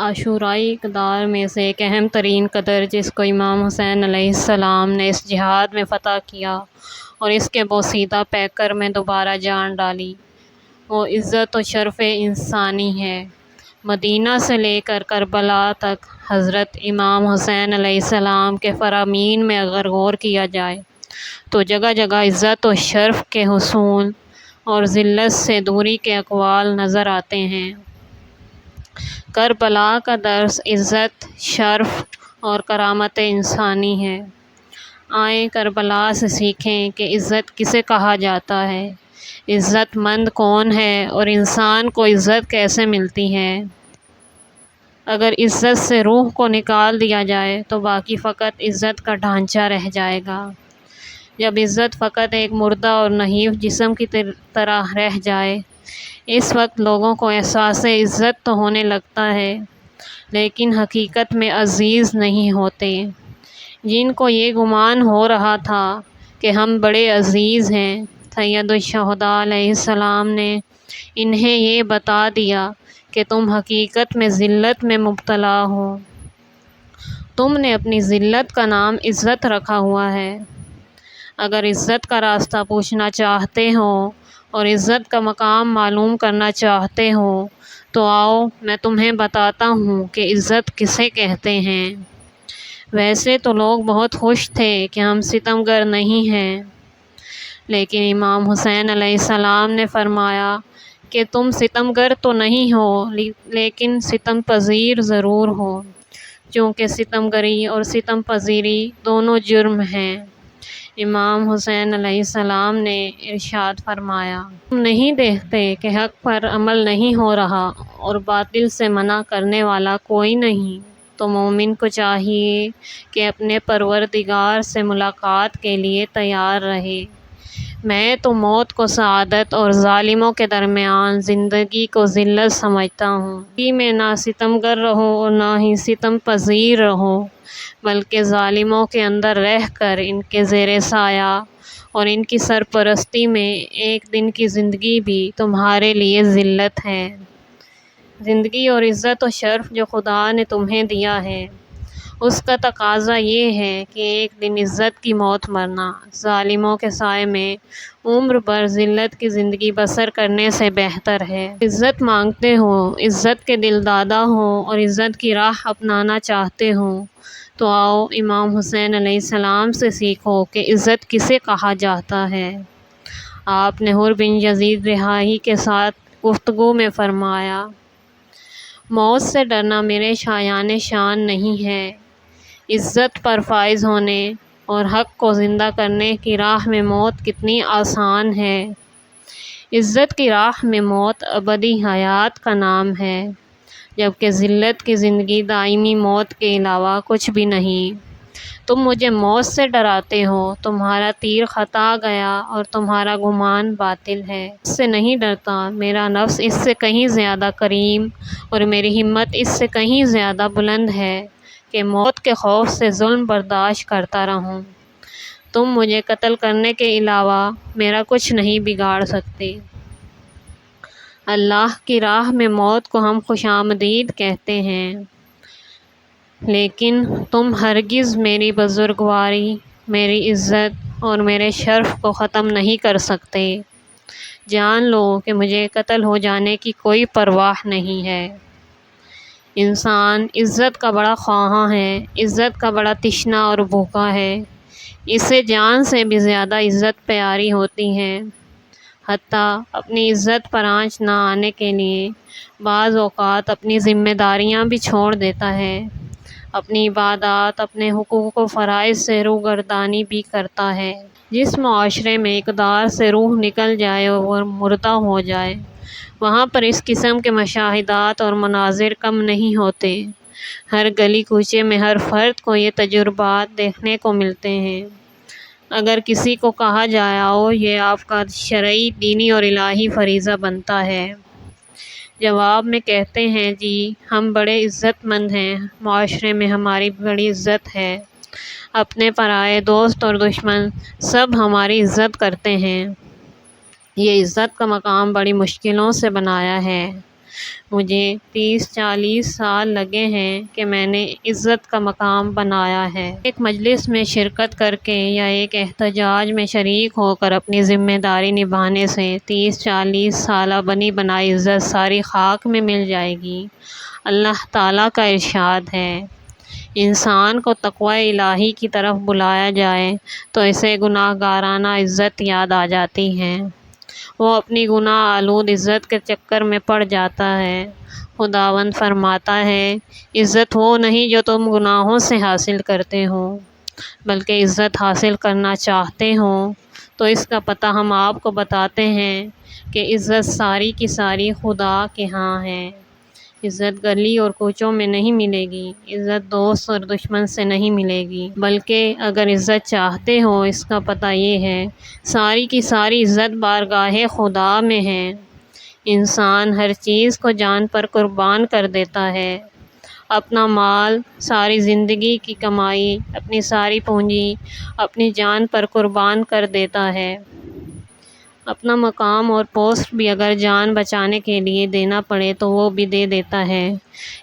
عاشورائی اقدار میں سے ایک اہم ترین قدر جس کو امام حسین علیہ السلام نے اس جہاد میں فتح کیا اور اس کے بوسیدہ پیکر میں دوبارہ جان ڈالی، وہ عزت و شرف انسانی ہے۔ مدینہ سے لے کر کربلا تک حضرت امام حسین علیہ السلام کے فرامین میں اگر غور کیا جائے تو جگہ جگہ عزت و شرف کے حصول اور ذلت سے دوری کے اقوال نظر آتے ہیں۔ کربلا کا درس عزت، شرف اور کرامت انسانی ہے۔ آئیں کربلا سے سیکھیں کہ عزت کسے کہا جاتا ہے، عزت مند کون ہے اور انسان کو عزت کیسے ملتی ہے۔ اگر عزت سے روح کو نکال دیا جائے تو باقی فقط عزت کا ڈھانچہ رہ جائے گا۔ جب عزت فقط ایک مردہ اور نحیف جسم کی طرح رہ جائے، اس وقت لوگوں کو احساس عزت تو ہونے لگتا ہے لیکن حقیقت میں عزیز نہیں ہوتے۔ جن کو یہ گمان ہو رہا تھا کہ ہم بڑے عزیز ہیں، سید الشہداء علیہ السلام نے انہیں یہ بتا دیا کہ تم حقیقت میں ذلت میں مبتلا ہو۔ تم نے اپنی ذلت کا نام عزت رکھا ہوا ہے۔ اگر عزت کا راستہ پوچھنا چاہتے ہو اور عزت کا مقام معلوم کرنا چاہتے ہو تو آؤ میں تمہیں بتاتا ہوں کہ عزت کسے کہتے ہیں۔ ویسے تو لوگ بہت خوش تھے کہ ہم ستمگر نہیں ہیں، لیکن امام حسین علیہ السلام نے فرمایا کہ تم ستمگر تو نہیں ہو لیکن ستم پذیر ضرور ہو، چونکہ ستمگری اور ستم پذیری دونوں جرم ہیں۔ امام حسین علیہ السلام نے ارشاد فرمایا، تم نہیں دیکھتے کہ حق پر عمل نہیں ہو رہا اور باطل سے منع کرنے والا کوئی نہیں، تو مومن کو چاہیے کہ اپنے پروردگار سے ملاقات کے لیے تیار رہے۔ میں تو موت کو سعادت اور ظالموں کے درمیان زندگی کو ذلت سمجھتا ہوں۔ زندگی میں نہ ستمگر رہو اور نہ ہی ستم پذیر رہو، بلکہ ظالموں کے اندر رہ کر ان کے زیر سایہ اور ان کی سرپرستی میں ایک دن کی زندگی بھی تمہارے لیے ذلت ہے۔ زندگی اور عزت و شرف جو خدا نے تمہیں دیا ہے، اس کا تقاضا یہ ہے کہ ایک دن عزت کی موت مرنا ظالموں کے سائے میں عمر بھر ذلت کی زندگی بسر کرنے سے بہتر ہے۔ عزت مانگتے ہو، عزت کے دل دادا ہو اور عزت کی راہ اپنانا چاہتے ہو تو آؤ امام حسین علیہ السلام سے سیکھو کہ عزت کسے کہا جاتا ہے۔ آپ نے حر بن یزید رہائی کے ساتھ گفتگو میں فرمایا، موت سے ڈرنا میرے شایان شان نہیں ہے۔ عزت پر فائز ہونے اور حق کو زندہ کرنے کی راہ میں موت کتنی آسان ہے۔ عزت کی راہ میں موت ابدی حیات کا نام ہے، جبکہ ذلت کی زندگی دائمی موت کے علاوہ کچھ بھی نہیں۔ تم مجھے موت سے ڈراتے ہو، تمہارا تیر خطا گیا اور تمہارا گمان باطل ہے۔ اس سے نہیں ڈرتا، میرا نفس اس سے کہیں زیادہ کریم اور میری ہمت اس سے کہیں زیادہ بلند ہے کہ موت کے خوف سے ظلم برداشت کرتا رہوں۔ تم مجھے قتل کرنے کے علاوہ میرا کچھ نہیں بگاڑ سکتے۔ اللہ کی راہ میں موت کو ہم خوش آمدید کہتے ہیں، لیکن تم ہرگز میری بزرگواری، میری عزت اور میرے شرف کو ختم نہیں کر سکتے۔ جان لو کہ مجھے قتل ہو جانے کی کوئی پرواہ نہیں ہے۔ انسان عزت کا بڑا خواہاں ہے، عزت کا بڑا تشنا اور بھوکا ہے۔ اسے جان سے بھی زیادہ عزت پیاری ہوتی ہے۔ حتیٰ اپنی عزت پر آنچ نہ آنے کے لیے بعض اوقات اپنی ذمہ داریاں بھی چھوڑ دیتا ہے، اپنی عبادات، اپنے حقوق و فرائض سے روگردانی بھی کرتا ہے۔ جس معاشرے میں اقدار سے روح نکل جائے اور مردہ ہو جائے، وہاں پر اس قسم کے مشاہدات اور مناظر کم نہیں ہوتے۔ ہر گلی کوچے میں ہر فرد کو یہ تجربات دیکھنے کو ملتے ہیں۔ اگر کسی کو کہا جائے آؤ یہ آپ کا شرعی، دینی اور الہی فریضہ بنتا ہے، جواب میں کہتے ہیں جی ہم بڑے عزت مند ہیں، معاشرے میں ہماری بڑی عزت ہے، اپنے پرائے، دوست اور دشمن سب ہماری عزت کرتے ہیں۔ یہ عزت کا مقام بڑی مشکلوں سے بنایا ہے۔ مجھے 30-40 سال لگے ہیں کہ میں نے عزت کا مقام بنایا ہے۔ ایک مجلس میں شرکت کر کے یا ایک احتجاج میں شریک ہو کر اپنی ذمہ داری نبھانے سے 30-40 سالہ بنی بنائی عزت ساری خاک میں مل جائے گی۔ اللہ تعالیٰ کا ارشاد ہے، انسان کو تقوی الہی کی طرف بلایا جائے تو اسے گناہ گارانہ عزت یاد آ جاتی ہے۔ وہ اپنی گناہ آلود عزت کے چکر میں پڑ جاتا ہے۔ خداوند فرماتا ہے، عزت وہ نہیں جو تم گناہوں سے حاصل کرتے ہو، بلکہ عزت حاصل کرنا چاہتے ہو تو اس کا پتہ ہم آپ کو بتاتے ہیں کہ عزت ساری کی ساری خدا کے ہاں ہے۔ عزت گلی اور کوچوں میں نہیں ملے گی، عزت دوست اور دشمن سے نہیں ملے گی، بلکہ اگر عزت چاہتے ہو اس کا پتہ یہ ہے، ساری کی ساری عزت بارگاہ خدا میں ہے۔ انسان ہر چیز کو جان پر قربان کر دیتا ہے، اپنا مال، ساری زندگی کی کمائی، اپنی ساری پونجی اپنی جان پر قربان کر دیتا ہے۔ اپنا مقام اور پوسٹ بھی اگر جان بچانے کے لیے دینا پڑے تو وہ بھی دے دیتا ہے۔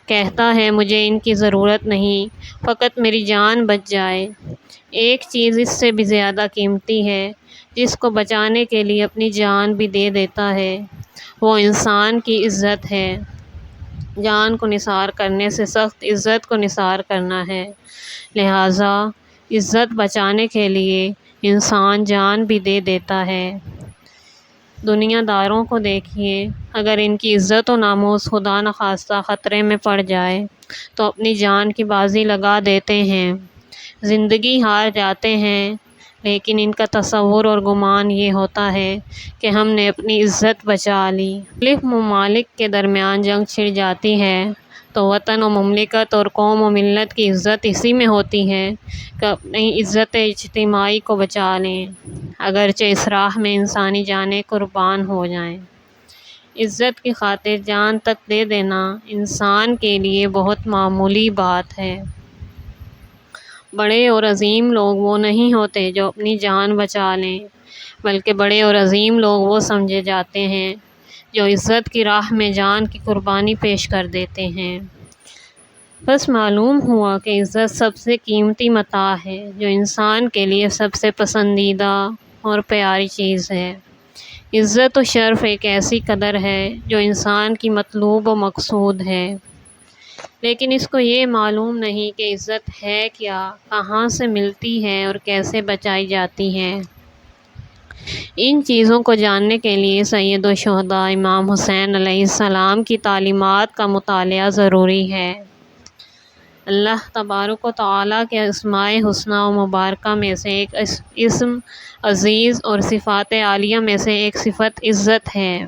کہتا ہے مجھے ان کی ضرورت نہیں، فقط میری جان بچ جائے۔ ایک چیز اس سے بھی زیادہ قیمتی ہے جس کو بچانے کے لیے اپنی جان بھی دے دیتا ہے، وہ انسان کی عزت ہے۔ جان کو نثار کرنے سے سخت عزت کو نثار کرنا ہے، لہٰذا عزت بچانے کے لیے انسان جان بھی دے دیتا ہے۔ دنیا داروں کو دیکھیے، اگر ان کی عزت و ناموس خدا نخواستہ خطرے میں پڑ جائے تو اپنی جان کی بازی لگا دیتے ہیں، زندگی ہار جاتے ہیں، لیکن ان کا تصور اور گمان یہ ہوتا ہے کہ ہم نے اپنی عزت بچا لی۔ مختلف ممالک کے درمیان جنگ چھڑ جاتی ہے تو وطن و مملکت اور قوم و ملت کی عزت اسی میں ہوتی ہے کہ اپنی عزت اجتماعی کو بچا لیں، اگرچہ اس راہ میں انسانی جانیں قربان ہو جائیں۔ عزت کی خاطر جان تک دے دینا انسان کے لیے بہت معمولی بات ہے۔ بڑے اور عظیم لوگ وہ نہیں ہوتے جو اپنی جان بچا لیں، بلکہ بڑے اور عظیم لوگ وہ سمجھے جاتے ہیں جو عزت کی راہ میں جان کی قربانی پیش کر دیتے ہیں۔ بس معلوم ہوا کہ عزت سب سے قیمتی متاع ہے جو انسان کے لیے سب سے پسندیدہ اور پیاری چیز ہے۔ عزت و شرف ایک ایسی قدر ہے جو انسان کی مطلوب و مقصود ہے، لیکن اس کو یہ معلوم نہیں کہ عزت ہے کیا، کہاں سے ملتی ہے اور کیسے بچائی جاتی ہے۔ ان چیزوں کو جاننے کے لیے سید الشہداء امام حسین علیہ السلام کی تعلیمات کا مطالعہ ضروری ہے۔ اللہ تبارک و تعالیٰ کے اسماء حسنی و مبارکہ میں سے ایک اسم عزیز اور صفات عالیہ میں سے ایک صفت عزت ہے۔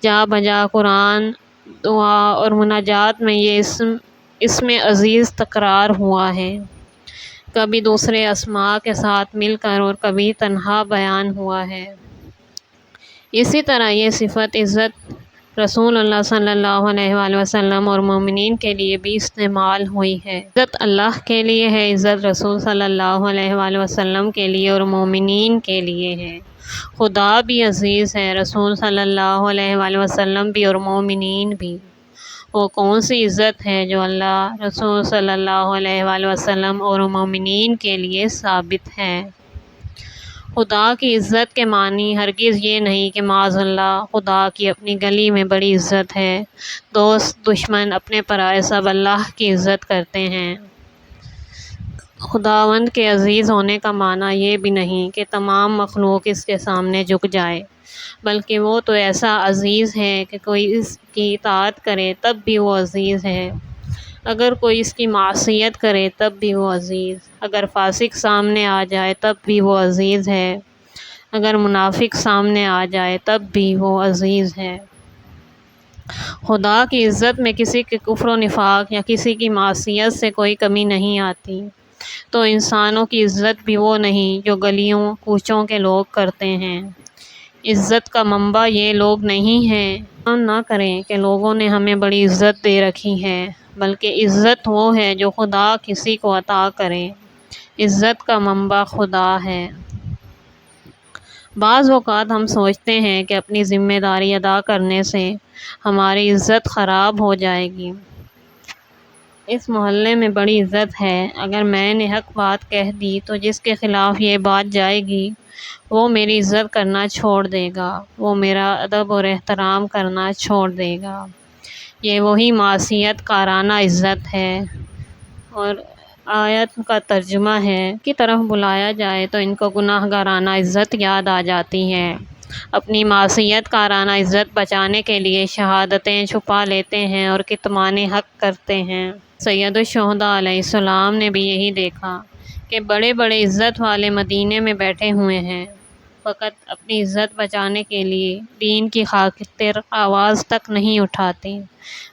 جا بجا قرآن، دعا اور مناجات میں یہ اسم عزیز تکرار ہوا ہے، کبھی دوسرے اسماء کے ساتھ مل کر اور کبھی تنہا بیان ہوا ہے۔ اسی طرح یہ صفت عزت رسول اللہ صلی اللہ علیہ وآلہ وسلم اور مومنین کے لیے بھی استعمال ہوئی ہے۔ عزت اللہ کے لیے ہے، عزت رسول صلی اللہ علیہ وآلہ وسلم کے لیے اور مومنین کے لیے ہے۔ خدا بھی عزیز ہے، رسول صلی اللہ علیہ وآلہ وسلم بھی اور مومنین بھی۔ وہ کون سی عزت ہے جو اللہ، رسول صلی اللہ علیہ وآلہ وسلم اور مومنین کے لیے ثابت ہے؟ خدا کی عزت کے معنی ہرگز یہ نہیں کہ معاذ اللہ خدا کی اپنی گلی میں بڑی عزت ہے، دوست دشمن اپنے پرائے سب اللہ کی عزت کرتے ہیں۔ خداوند کے عزیز ہونے کا معنی یہ بھی نہیں کہ تمام مخلوق اس کے سامنے جھک جائے، بلکہ وہ تو ایسا عزیز ہے کہ کوئی اس کی اطاعت کرے تب بھی وہ عزیز ہے، اگر کوئی اس کی معصیت کرے تب بھی وہ عزیز، اگر فاسق سامنے آ جائے تب بھی وہ عزیز ہے، اگر منافق سامنے آ جائے تب بھی وہ عزیز ہے۔ خدا کی عزت میں کسی کے کفر و نفاق یا کسی کی معصیت سے کوئی کمی نہیں آتی، تو انسانوں کی عزت بھی وہ نہیں جو گلیوں کوچوں کے لوگ کرتے ہیں۔ عزت کا منبع یہ لوگ نہیں ہیں۔ گمان نہ کریں کہ لوگوں نے ہمیں بڑی عزت دے رکھی ہے، بلکہ عزت وہ ہے جو خدا کسی کو عطا کرے۔ عزت کا منبع خدا ہے۔ بعض اوقات ہم سوچتے ہیں کہ اپنی ذمہ داری ادا کرنے سے ہماری عزت خراب ہو جائے گی۔ اس محلے میں بڑی عزت ہے، اگر میں نے حق بات کہہ دی تو جس کے خلاف یہ بات جائے گی وہ میری عزت کرنا چھوڑ دے گا، وہ میرا ادب اور احترام کرنا چھوڑ دے گا۔ یہ وہی معصیت کارانہ عزت ہے، اور آیت کا ترجمہ ہے کی طرف بلایا جائے تو ان کو گناہ گارانہ عزت یاد آ جاتی ہے۔ اپنی معصیت کارانہ عزت بچانے کے لیے شہادتیں چھپا لیتے ہیں اور کتمان حق کرتے ہیں۔ سید الشہداء علیہ السلام نے بھی یہی دیکھا کہ بڑے بڑے عزت والے مدینے میں بیٹھے ہوئے ہیں، فقط اپنی عزت بچانے کے لیے دین کی خاطر آواز تک نہیں اٹھاتے۔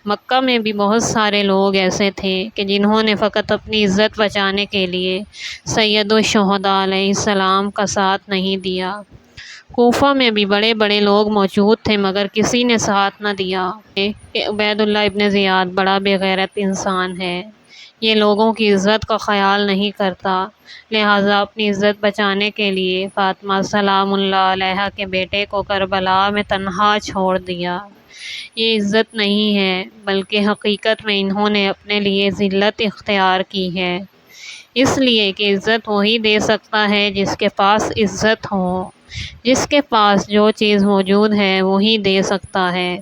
مکہ میں بھی بہت سارے لوگ ایسے تھے کہ جنہوں نے فقط اپنی عزت بچانے کے لیے سید الشہداء علیہ السلام کا ساتھ نہیں دیا۔ کوفہ میں بھی بڑے بڑے لوگ موجود تھے مگر کسی نے ساتھ نہ دیا کہ عبید اللہ ابن زیاد بڑا بے غیرت انسان ہے، یہ لوگوں کی عزت کا خیال نہیں کرتا، لہٰذا اپنی عزت بچانے کے لیے فاطمہ سلام اللہ علیہا کے بیٹے کو کربلا میں تنہا چھوڑ دیا۔ یہ عزت نہیں ہے، بلکہ حقیقت میں انہوں نے اپنے لیے ذلت اختیار کی ہے، اس لیے کہ عزت وہی دے سکتا ہے جس کے پاس عزت ہو، جس کے پاس جو چیز موجود ہے وہی دے سکتا ہے،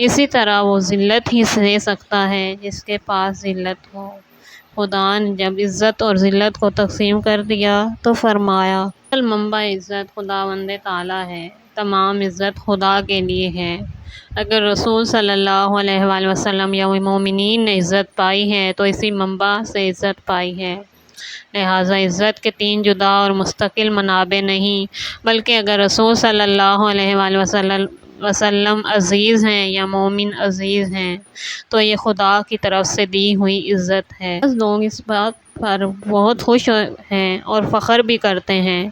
اسی طرح وہ ذلت ہی دے سکتا ہے جس کے پاس ذلت ہو۔ خدا نے جب عزت اور ذلت کو تقسیم کر دیا تو فرمایا منبع عزت خداوند تعالیٰ ہے، تمام عزت خدا کے لیے ہے۔ اگر رسول صلی اللہ علیہ وآلہ وسلم یا مومنین نے عزت پائی ہے تو اسی منبع سے عزت پائی ہے، لہٰذا عزت کے تین جدا اور مستقل منابع نہیں، بلکہ اگر رسول صلی اللہ علیہ وآلہ وسلم عزیز ہیں یا مومن عزیز ہیں تو یہ خدا کی طرف سے دی ہوئی عزت ہے۔ بعض لوگ اس بات پر بہت خوش ہیں اور فخر بھی کرتے ہیں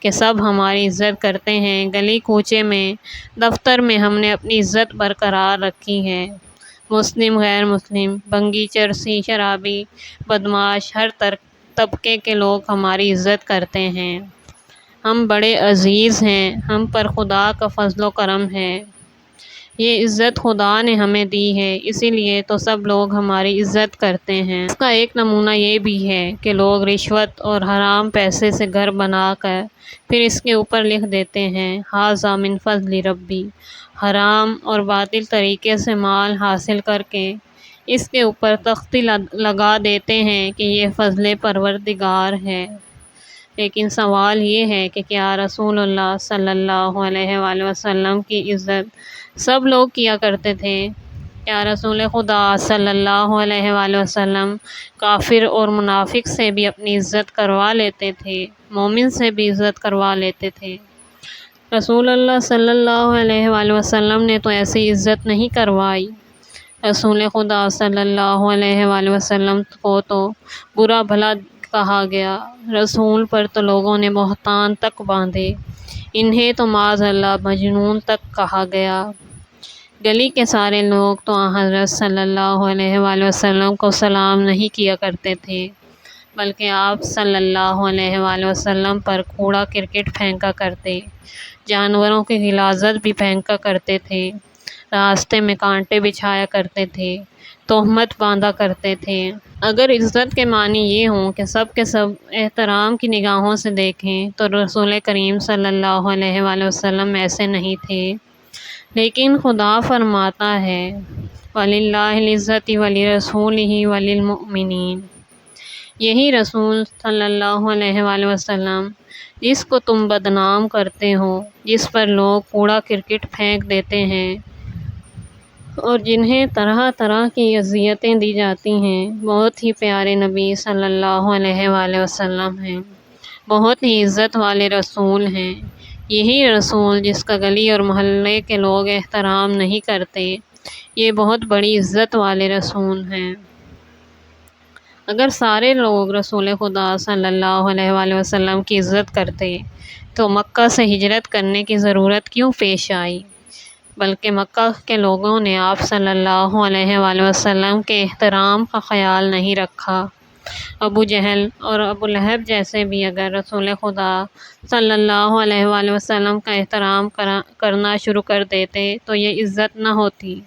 کہ سب ہماری عزت کرتے ہیں، گلی کوچے میں، دفتر میں ہم نے اپنی عزت برقرار رکھی ہے، مسلم غیر مسلم، بھنگی چرسی شرابی بدمعاش ہر طبقے کے لوگ ہماری عزت کرتے ہیں، ہم بڑے عزیز ہیں، ہم پر خدا کا فضل و کرم ہے، یہ عزت خدا نے ہمیں دی ہے، اسی لیے تو سب لوگ ہماری عزت کرتے ہیں۔ اس کا ایک نمونہ یہ بھی ہے کہ لوگ رشوت اور حرام پیسے سے گھر بنا کر پھر اس کے اوپر لکھ دیتے ہیں ھذا من فضل ربی، حرام اور باطل طریقے سے مال حاصل کر کے اس کے اوپر تختی لگا دیتے ہیں کہ یہ فضل پروردگار ہے۔ لیکن سوال یہ ہے کہ کیا رسول اللہ صلی اللہ علیہ وآلہ وسلم کی عزت سب لوگ کیا کرتے تھے؟ کیا رسول خدا صلی اللہ علیہ وآلہ وسلم کافر اور منافق سے بھی اپنی عزت کروا لیتے تھے، مومن سے بھی عزت کروا لیتے تھے؟ رسول اللہ صلی اللہ علیہ وآلہ وسلم نے تو ایسی عزت نہیں کروائی، رسول خدا صلی اللہ علیہ وآلہ وسلم کو تو برا بھلا کہا گیا، رسول پر تو لوگوں نے بہتان تک باندھے، انہیں تو معاذ اللہ مجنون تک کہا گیا۔ گلی کے سارے لوگ تو حضرت صلی اللہ علیہ وآلہ وسلم کو سلام نہیں کیا کرتے تھے، بلکہ آپ صلی اللہ علیہ وآلہ وسلم پر کوڑا کرکٹ پھینکا کرتے، جانوروں کی غلاظت بھی پھینکا کرتے تھے، راستے میں کانٹے بچھایا کرتے تھے، تہمت باندھا کرتے تھے۔ اگر عزت کے معنی یہ ہوں کہ سب کے سب احترام کی نگاہوں سے دیکھیں تو رسول کریم صلی اللہ علیہ وآلہ وسلم ایسے نہیں تھے، لیکن خدا فرماتا ہے وَلِلَّهِ الْعِزَّةُ وَلِرَسُولِهِ وَلِلْمُؤْمِنِينَ، یہی رسول صلی اللہ علیہ وآلہ وسلم جس کو تم بدنام کرتے ہو، جس پر لوگ کوڑا کرکٹ پھینک دیتے ہیں اور جنہیں طرح طرح کی اذیتیں دی جاتی ہیں، بہت ہی پیارے نبی صلی اللہ علیہ وآلہ وسلم ہیں، بہت ہی عزت والے رسول ہیں، یہی رسول جس کا گلی اور محلے کے لوگ احترام نہیں کرتے، یہ بہت بڑی عزت والے رسول ہیں۔ اگر سارے لوگ رسول خدا صلی اللہ علیہ وآلہ وسلم کی عزت کرتے تو مکہ سے ہجرت کرنے کی ضرورت کیوں پیش آئی؟ بلکہ مکہ کے لوگوں نے آپ صلی اللہ علیہ وآلہ وسلم کے احترام کا خیال نہیں رکھا، ابو جہل اور ابو لہب جیسے بھی اگر رسول خدا صلی اللہ علیہ وآلہ وسلم کا احترام کرنا شروع کر دیتے تو یہ عزت نہ ہوتی،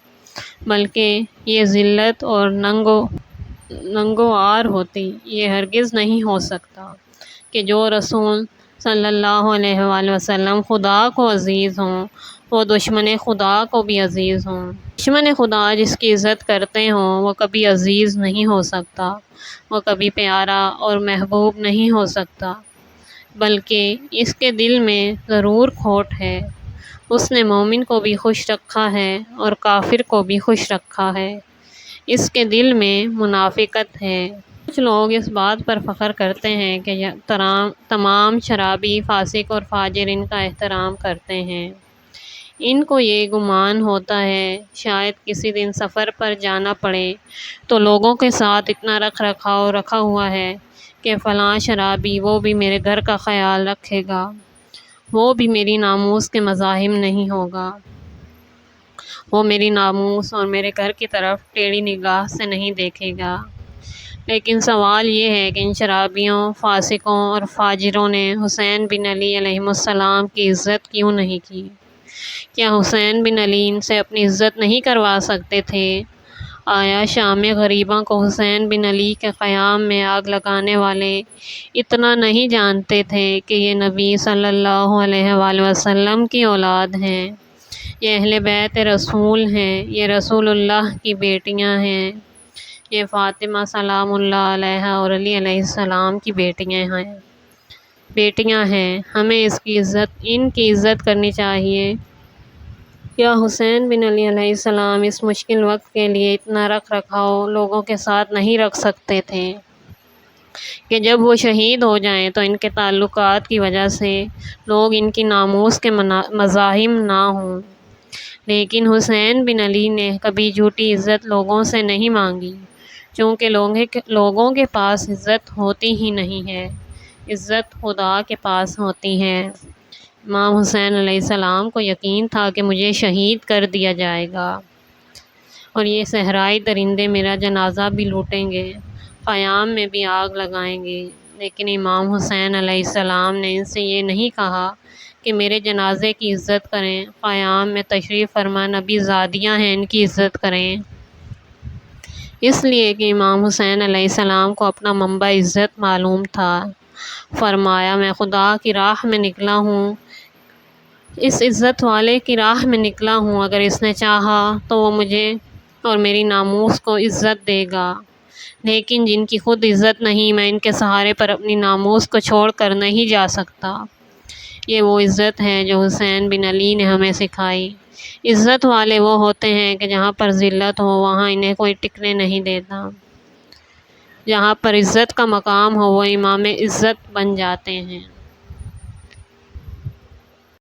بلکہ یہ ذلت اور ننگ و عار ہوتی۔ یہ ہرگز نہیں ہو سکتا کہ جو رسول صلی اللہ علیہ وآلہ وسلم خدا کو عزیز ہوں وہ دشمن خدا کو بھی عزیز ہوں۔ دشمن خدا جس کی عزت کرتے ہوں وہ کبھی عزیز نہیں ہو سکتا، وہ کبھی پیارا اور محبوب نہیں ہو سکتا، بلکہ اس کے دل میں ضرور کھوٹ ہے۔ اس نے مومن کو بھی خوش رکھا ہے اور کافر کو بھی خوش رکھا ہے، اس کے دل میں منافقت ہے۔ کچھ لوگ اس بات پر فخر کرتے ہیں کہ تمام شرابی، فاسق اور فاجر ان کا احترام کرتے ہیں۔ ان کو یہ گمان ہوتا ہے شاید کسی دن سفر پر جانا پڑے تو لوگوں کے ساتھ اتنا رکھ رکھاؤ رکھا ہوا ہے کہ فلاں شرابی وہ بھی میرے گھر کا خیال رکھے گا، وہ بھی میری ناموس کے مزاحم نہیں ہوگا، وہ میری ناموس اور میرے گھر کی طرف ٹیڑھی نگاہ سے نہیں دیکھے گا۔ لیکن سوال یہ ہے کہ ان شرابیوں، فاسقوں اور فاجروں نے حسین بن علی علیہ السلام کی عزت کیوں نہیں کی؟ کیا حسین بن علی ان سے اپنی عزت نہیں کروا سکتے تھے؟ آیا شام غریباں کو حسین بن علی کے قیام میں آگ لگانے والے اتنا نہیں جانتے تھے کہ یہ نبی صلی اللہ علیہ وآلہ وسلم کی اولاد ہیں، یہ اہل بیت رسول ہیں، یہ رسول اللہ کی بیٹیاں ہیں، یہ فاطمہ سلام اللہ علیہا اور علی علیہ السلام کی بیٹیاں ہیں، ہمیں ان کی عزت کرنی چاہیے۔ کیا حسین بن علی علیہ السلام اس مشکل وقت کے لیے اتنا رکھ رکھاؤ لوگوں کے ساتھ نہیں رکھ سکتے تھے کہ جب وہ شہید ہو جائیں تو ان کے تعلقات کی وجہ سے لوگ ان کی ناموس کے مزاحم نہ ہوں؟ لیکن حسین بن علی نے کبھی جھوٹی عزت لوگوں سے نہیں مانگی، چونکہ لوگوں کے پاس عزت ہوتی ہی نہیں ہے، عزت خدا کے پاس ہوتی ہے۔ امام حسین علیہ السلام کو یقین تھا کہ مجھے شہید کر دیا جائے گا اور یہ صحرائی درندے میرا جنازہ بھی لوٹیں گے، خیام میں بھی آگ لگائیں گے، لیکن امام حسین علیہ السلام نے ان سے یہ نہیں کہا کہ میرے جنازے کی عزت کریں، خیام میں تشریف فرما نبی زادیاں ہیں ان کی عزت کریں، اس لیے کہ امام حسین علیہ السلام کو اپنا منبع عزت معلوم تھا۔ فرمایا میں خدا کی راہ میں نکلا ہوں، اس عزت والے کی راہ میں نکلا ہوں، اگر اس نے چاہا تو وہ مجھے اور میری ناموس کو عزت دے گا، لیکن جن کی خود عزت نہیں میں ان کے سہارے پر اپنی ناموس کو چھوڑ کر نہیں جا سکتا۔ یہ وہ عزت ہے جو حسین بن علی نے ہمیں سکھائی۔ عزت والے وہ ہوتے ہیں کہ جہاں پر ذلت ہو وہاں انہیں کوئی ٹکنے نہیں دیتا، جہاں پر عزت کا مقام ہو وہ امام عزت بن جاتے ہیں۔